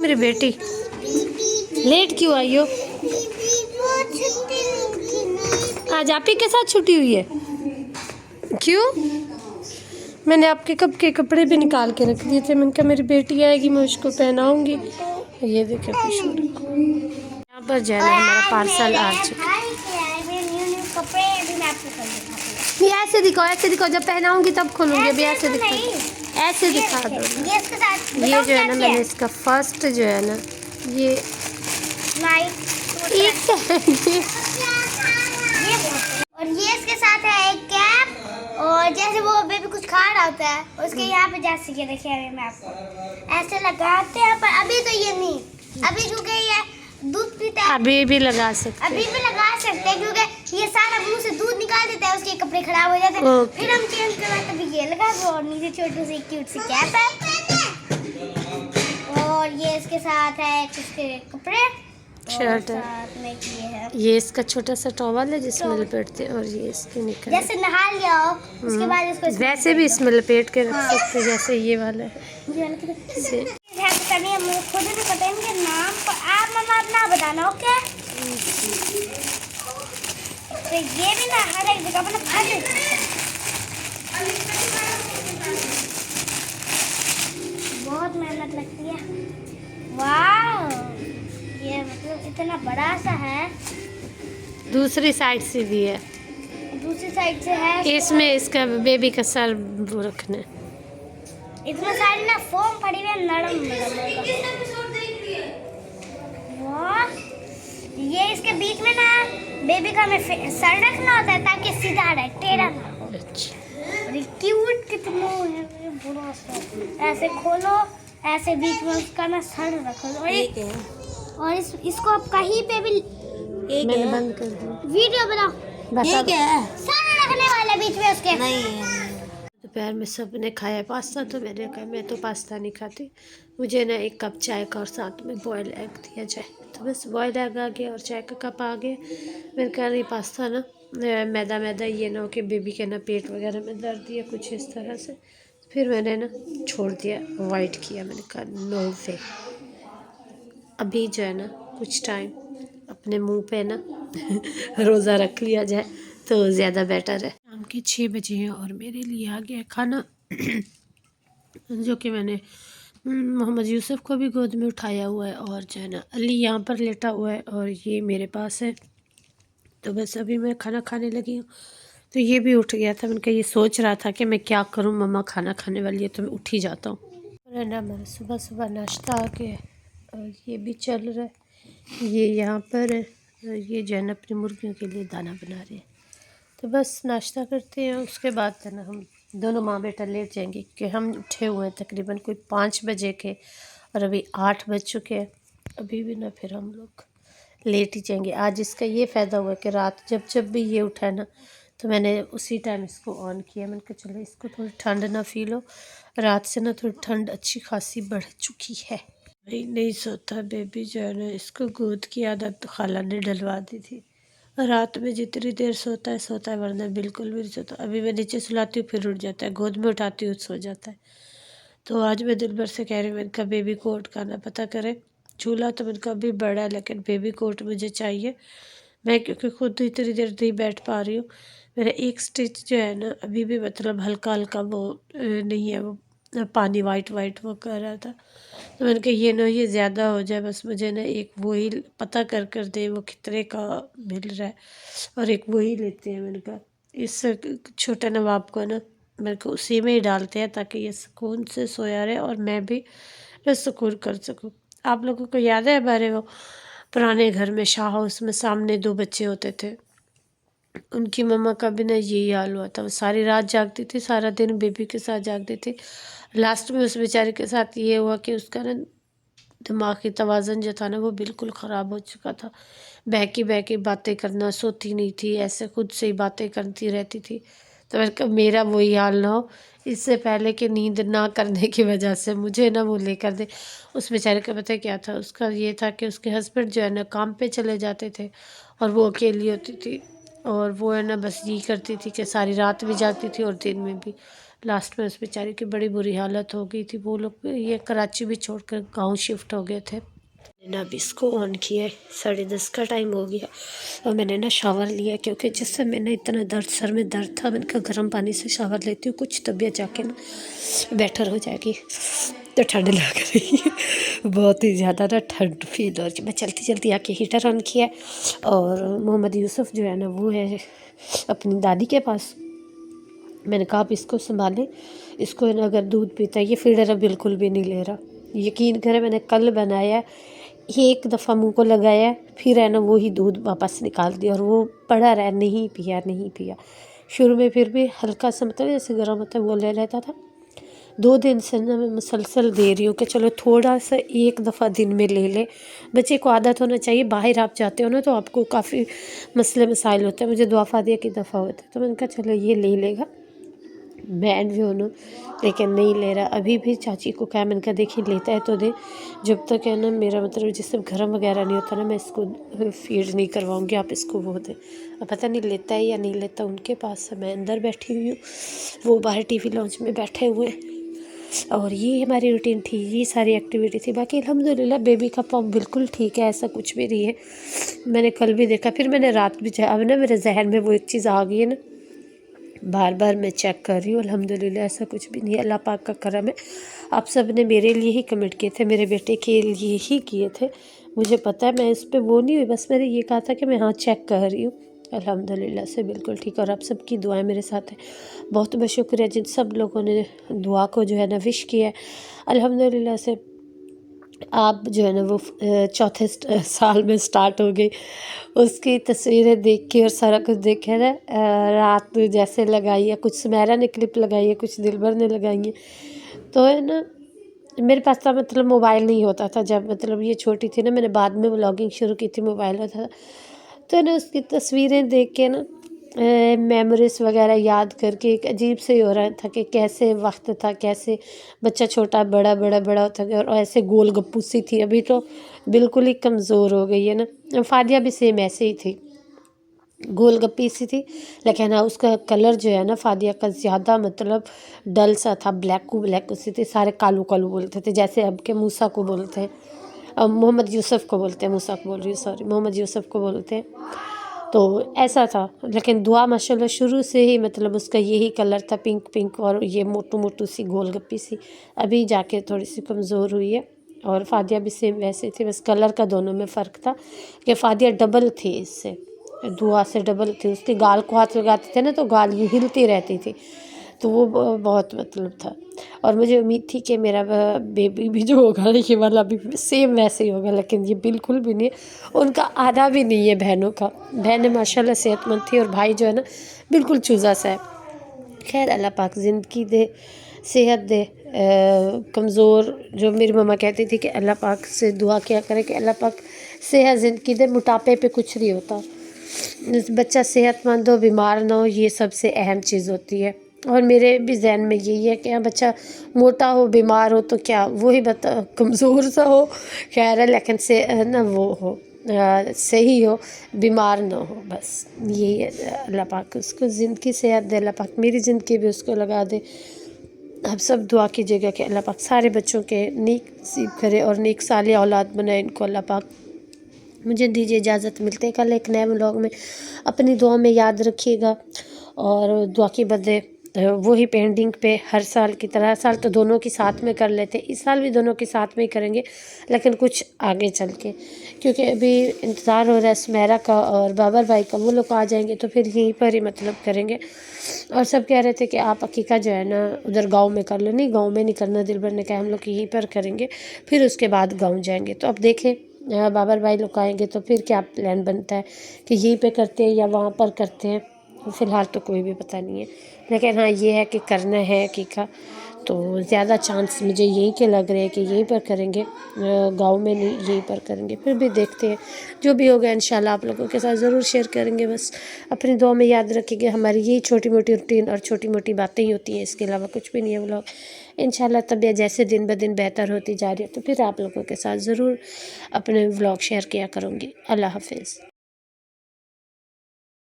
मेरी बेटी लेट क्यों आई हो? आज आप ही के साथ छुट्टी हुई है? क्यों? मैंने आपके कब के कपड़े भी निकाल के रख दिए थे। मैंने कहा मेरी बेटी आएगी मैं उसको पहनाऊंगी। ये देखिए खुशबू, यहाँ पर जो है ना हमारा पार्सल आ चुका है। ये ऐसे दिखाओ जब पहनाऊंगी तब खोलूंगी। अभी ऐसे दिखा दो। ये जो है ना मैंने इसका फर्स्ट जो है ना ये एक और ये इसके साथ है एक कैप। और जैसे वो बेबी कुछ खा रहा होता है उसके यहाँ पे जैसे ये देखिए अभी मैं आपको ऐसे लगाते हैं, पर अभी तो ये नहीं, अभी क्योंकि ये दूध पीता है अभी भी लगा सकते हैं क्योंकि ये सारा मुंह से दूध निकाल देता है, उसके कपड़े खराब हो जाते हैं। फिर हम चेंज करवाते तभी ये लगा दो और नीचे छोटी सी क्यूट सी कैप है। और ये इसके साथ है इसके कपड़े शर्ट है। ये इसका छोटा सा टॉवल है जिसमें लपेटते हैं, और ये इसके निकल जैसे नहा लिया हो उसके बाद इसको वैसे भी इसमें लपेट के रख सकते हैं, जैसे ये वाला है। खुद भी पता इनके नाम पर आप मम्मा अपना बताना। ओके तो ये भी ना हर एक जगह पर बहुत मेहनत लगती है। वाह ये मतलब इतना बड़ा सा है। दूसरी साइड से भी है, दूसरी साइड से है। इसमें इसका बेबी का सर रखना। इतना सारी ना फोम पड़ी हुई है नरम। वाह ये इसके बीच में ना बेबी का हमें सर रखना होता है ताकि सीधा रहे, टेढ़ा ना हो। क्यूट कितना है बड़ा सा। ऐसे खोलो, ऐसे बीच में उसका ना सर रखो। और इसको आप कहीं पे भी मैंने बंद कर दिया। वीडियो बनाओ। ये क्या है? सर रखने वाला बीच में उसके नहीं। दोपहर में सबने खाया पास्ता, तो मैंने कहा मैं तो पास्ता नहीं खाती, मुझे ना एक कप चाय का और साथ में बॉयल एग दिया जाए। तो बस बॉयल एग आ गया और चाय का कप आ गया। मैंने कहा नहीं पास्ता ना मैदा ये ना हो कि बेबी के ना पेट वगैरह में दर्द या कुछ इस तरह से। फिर मैंने ना छोड़ दिया, अवॉइड किया। मैंने कहा नो वे, अभी जो है ना कुछ टाइम अपने मुंह पे ना रोज़ा रख लिया जाए तो ज़्यादा बेटर है। शाम के 6 बजे हैं और मेरे लिए आ गया खाना जो कि मैंने मोहम्मद यूसुफ को भी गोद में उठाया हुआ है, और जो है ना अली यहाँ पर लेटा हुआ है और ये मेरे पास है। तो बस अभी मैं खाना खाने लगी हूँ, तो ये भी उठ गया था। मैंने कहा ये सोच रहा था कि मैं क्या करूँ, मम्मा खाना खाने वाली है तो मैं उठ ही जाता हूँ। और ना मेरा सुबह सुबह नाश्ता आ गया और ये भी चल रहा है। ये यहाँ पर ये जो है ना अपनी मुर्गियों के लिए दाना बना रहे हैं। तो बस नाश्ता करते हैं, उसके बाद है ना हम दोनों माँ बेटा लेट जाएंगे क्योंकि हम उठे हुए हैं तकरीबन कोई 5 बजे के और अभी 8 बज चुके हैं। अभी भी ना फिर हम लोग लेट ही जाएंगे। आज इसका ये फ़ायदा हुआ कि रात जब भी ये उठा है ना तो मैंने उसी टाइम इसको ऑन किया। मैंने कहा चलो इसको थोड़ी ठंड ना फील हो, रात से ना थोड़ी ठंड अच्छी खासी बढ़ चुकी है। नहीं सोता बेबी जो है ना, इसको गोद की आदत तो खाला ने डलवा दी थी। रात में जितनी देर सोता है वरना बिल्कुल भी नहीं सोता। अभी मैं नीचे सुलाती हूँ फिर उठ जाता है, गोद में उठाती हूँ सो जाता है। तो आज मैं दिन भर से कह रही हूँ मैंने कहा बेबी कोट का ना पता करें। झूला तो मैंने कहा अभी बड़ा है लेकिन बेबी कोट मुझे चाहिए। मैं क्योंकि खुद इतनी देर नहीं बैठ पा रही हूँ। मेरा एक स्टिच जो है ना अभी भी मतलब हल्का हल्का वो नहीं है, वो पानी वाइट वो कर रहा था। तो मैंने कहा ये ना ये ज़्यादा हो जाए, बस मुझे ना एक वही पता कर दे वो कितने का मिल रहा है और एक वही लेते हैं। मैंने कहा इस छोटे नवाब को ना मेरे को उसी में ही डालते हैं ताकि ये सुकून से सोया रहे और मैं भी सुकून कर सकूँ। आप लोगों को याद है हमारे वो पुराने घर में शाह हाउस में सामने 2 बच्चे होते थे, उनकी मम्मा का भी ना यही हाल हुआ था। वो सारी रात जागती थी, सारा दिन बेबी के साथ जागती थी। लास्ट में उस बेचारे के साथ ये हुआ कि उसका ना दिमागी तवाज़न जो था ना वो बिल्कुल ख़राब हो चुका था। बहकी बातें करना, सोती नहीं थी, ऐसे खुद से ही बातें करती रहती थी। तो मैंने कहा मेरा वही हाल ना हो, इससे पहले कि नींद ना करने की वजह से मुझे ना वो लेकर दे। उस बेचारे का पता क्या था, उसका ये था कि उसके हस्बैंड जो है ना काम पे चले जाते थे और वो अकेली होती थी, और वो है ना बस यही करती थी कि सारी रात भी जागती थी और दिन में भी। लास्ट में उस बेचारी की बड़ी बुरी हालत हो गई थी। वो लोग ये कराची भी छोड़कर गांव शिफ्ट हो गए थे। मैंने अब इसको ऑन किया है, 10:30 का टाइम हो गया और मैंने ना शावर लिया क्योंकि जिस समय ना इतना दर्द, सर में दर्द था, मैंने कहा गर्म पानी से शावर लेती हूँ, कुछ तबीयत जाके ना बेटर हो जाएगी। तो ठंड लग रही है, बहुत ही ज़्यादा ना ठंड फील हो रही है। मैं चलती चलती आके हीटर ऑन किया और मोहम्मद यूसुफ जो है ना वो है अपनी दादी के पास। मैंने कहा आप इसको संभालें, इसको ना अगर दूध पीता है, ये फीडर अब बिल्कुल भी नहीं ले रहा। यकीन करें मैंने कल बनाया, एक दफ़ा मुंह को लगाया, फिर है ना वही दूध वापस निकाल दिया और वो पड़ा रहा, नहीं पिया नहीं पिया। शुरू में फिर भी हल्का सा मतलब जैसे गर्म होता है वो ले लेता था। 2 दिन से ना मैं मुसलसल दे रही हूँ कि चलो थोड़ा सा एक दफ़ा दिन में ले ले। बच्चे को आदत होना चाहिए, बाहर आप जाते हो ना तो आपको काफ़ी मसले मसाइल होते हैं। मुझे दुआफादिया की दफ़ा होता है तो मैंने कहा चलो ये ले लेगा, बैंड भी होना, लेकिन नहीं ले रहा। अभी भी चाची को कहा, मैंने कहा देखिए लेता है तो दे, जब तक है ना मेरा मतलब जिससे गर्म वगैरह नहीं होता ना मैं इसको फीड नहीं करवाऊँगी, आप इसको वो दें। अब पता नहीं लेता है या नहीं लेता, उनके पास मैं अंदर बैठी हुई हूँ, वो बाहर टीवी लॉन्च में बैठे हुए हैं। और ये हमारी रूटीन थी, ये सारी एक्टिविटी थी। बाकी अल्हम्दुलिल्लाह बेबी का फॉर्म बिल्कुल ठीक है, ऐसा कुछ भी नहीं है। मैंने कल भी देखा, फिर मैंने रात भी अब ना मेरे जहन में वो एक चीज़ आ गई है ना, बार बार मैं चेक कर रही हूँ। अल्हम्दुलिल्लाह ऐसा कुछ भी नहीं है, अल्लाह पाक का करम है। आप सब ने मेरे लिए ही कमेंट किए थे, मेरे बेटे के लिए ही किए थे, मुझे पता है, मैं इस पर वो नहीं हुई, बस मैंने ये कहा था कि मैं हाँ चेक कर रही हूँ। अल्हम्दुलिल्लाह से बिल्कुल ठीक, और आप सबकी दुआएं मेरे साथ हैं। बहुत बहुत शुक्रिया जिन सब लोगों ने दुआ को जो है ना विश किया है। अल्हम्दुलिल्लाह से आप जो है ना वो चौथे साल में स्टार्ट हो गई, उसकी तस्वीरें देख के और सारा कुछ देख के ना रात जैसे लगाई है, कुछ सुमेरा ने क्लिप लगाई है, कुछ दिलबर ने लगाई है। तो है ना मेरे पास तो मतलब मोबाइल नहीं होता था जब मतलब ये छोटी थी ना, मैंने बाद में व्लॉगिंग शुरू की थी, मोबाइल होता था। तो है ना उसकी तस्वीरें देख के ना मेमोरीज वगैरह याद करके एक अजीब से हो रहा था कि कैसे वक्त था, कैसे बच्चा छोटा बड़ा बड़ा बड़ा होता गया और ऐसे गोल गप्पू सी थी। अभी तो बिल्कुल ही कमज़ोर हो गई है ना। फादिया भी सेम ऐसे ही थी, गोल गप्पी सी थी, लेकिन हाँ उसका कलर जो है ना फादिया का ज़्यादा मतलब डल सा था, ब्लैक सी थी। सारे कालू कालू बोलते थे, जैसे अब के मूसा को बोलते हैं, अब मोहम्मद यूसुफ को बोलते हैं, मूसा को बोल रही हूँ सॉरी, मोहम्मद यूसुफ को बोलते हैं। तो ऐसा था, लेकिन दुआ माशाल्लाह शुरू से ही मतलब उसका यही कलर था, पिंक पिंक, और ये मोटू मोटू सी गोलगप्पी सी। अभी जाके थोड़ी सी कमज़ोर हुई है। और फादिया भी सेम वैसे थी, बस कलर का दोनों में फ़र्क था कि फादिया डबल थी इससे, दुआ से डबल थी। उसके गाल को हाथ लगाते थे ना तो गाल यूँ हिलती रहती थी, तो वो बहुत मतलब था। और मुझे उम्मीद थी कि मेरा बेबी भी जो होगा ये वाला भी सेम वैसे ही होगा, लेकिन ये बिल्कुल भी नहीं है, उनका आधा भी नहीं है बहनों का। बहनें माशाल्लाह सेहतमंद थी और भाई जो है ना बिल्कुल चूज़ा सा है। खैर अल्लाह पाक ज़िंदगी दे, सेहत दे। कमज़ोर जो मेरी मम्मा कहती थी कि अल्लाह पाक से दुआ क्या करे कि अल्लाह पाक सेहत ज़िंदगी दे, मोटापे पे कुछ नहीं होता। बच्चा सेहतमंद हो, बीमार ना हो, ये सबसे अहम चीज़ होती है। और मेरे भी जहन में यही है कि हाँ बच्चा मोटा हो बीमार हो तो क्या, वही बता कमज़ोर सा हो खैर है, लेकिन से ना वो हो सही हो, बीमार ना हो, बस यही है। अल्लाह पाक उसको ज़िंदगी सेहत दे, अल्लाह पाक मेरी ज़िंदगी भी उसको लगा दे। आप सब दुआ कीजिएगा कि अल्लाह पाक सारे बच्चों के नेक नसीब करे और नेक सालिया औलाद बनाए इनको अल्लाह पाक। मुझे दीजिए इजाज़त, मिलते हैं कल एक नए व्लॉग में। अपनी दुआ में याद रखिएगा और दुआ की बदले वही पेंडिंग पे हर साल की तरह, हर साल तो दोनों की साथ में कर लेते, इस साल भी दोनों के साथ में ही करेंगे, लेकिन कुछ आगे चल के, क्योंकि अभी इंतज़ार हो रहा है सुमेरा का और बाबर भाई का, वो लोग आ जाएंगे तो फिर यहीं पर ही मतलब करेंगे। और सब कह रहे थे कि आप अकीका जो है ना उधर गांव में कर लो, नहीं गांव में नहीं करना, दिलबर ने कहा हम लोग यहीं पर करेंगे, फिर उसके बाद गाँव जाएंगे। तो अब देखें बाबर भाई लोग आएंगे तो फिर क्या प्लान बनता है कि यहीं पे करते हैं या वहाँ पर करते हैं, फ़िलहाल तो कोई भी पता नहीं है। लेकिन हाँ ये है कि करना है हकीका, तो ज़्यादा चांस मुझे यही के लग रहे हैं कि यहीं पर करेंगे, गांव में नहीं यहीं पर करेंगे। फिर भी देखते हैं जो भी होगा इंशाल्लाह आप लोगों के साथ ज़रूर शेयर करेंगे। बस अपनी दुआ में याद रखिएगा, हमारी यही छोटी मोटी रूटीन और छोटी मोटी बातें ही होती हैं, इसके अलावा कुछ भी नहीं है व्लॉग। इंशाल्लाह तबीयत जैसे दिन ब दिन बेहतर होती जा रही है तो फिर आप लोगों के साथ ज़रूर अपने व्लॉग शेयर किया करूँगी। अल्लाह हाफिज़।